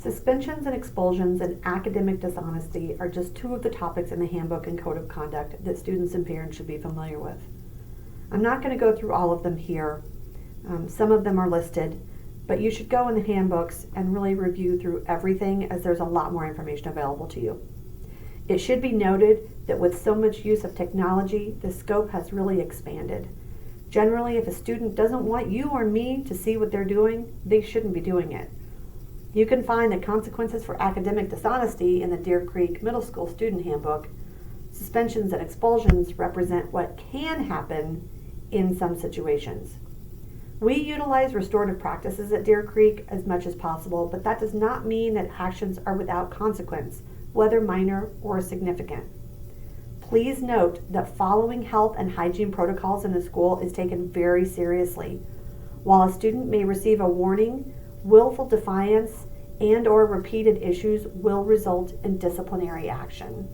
Suspensions and expulsions and academic dishonesty are just two of the topics in the handbook and code of conduct that students and parents should be familiar with. I'm not going to go through all of them here. Some of them are listed, but you should go in the handbooks and really review through everything, as there's a lot more information available to you. It should be noted that with so much use of technology, the scope has really expanded. Generally, if a student doesn't want you or me to see what they're doing, they shouldn't be doing it. You can find the consequences for academic dishonesty in the Deer Creek Middle School Student Handbook. Suspensions and expulsions represent what can happen in some situations. We utilize restorative practices at Deer Creek as much as possible, but that does not mean that actions are without consequence, whether minor or significant. Please note that following health and hygiene protocols in the school is taken very seriously. While a student may receive a warning, willful defiance and/or repeated issues will result in disciplinary action.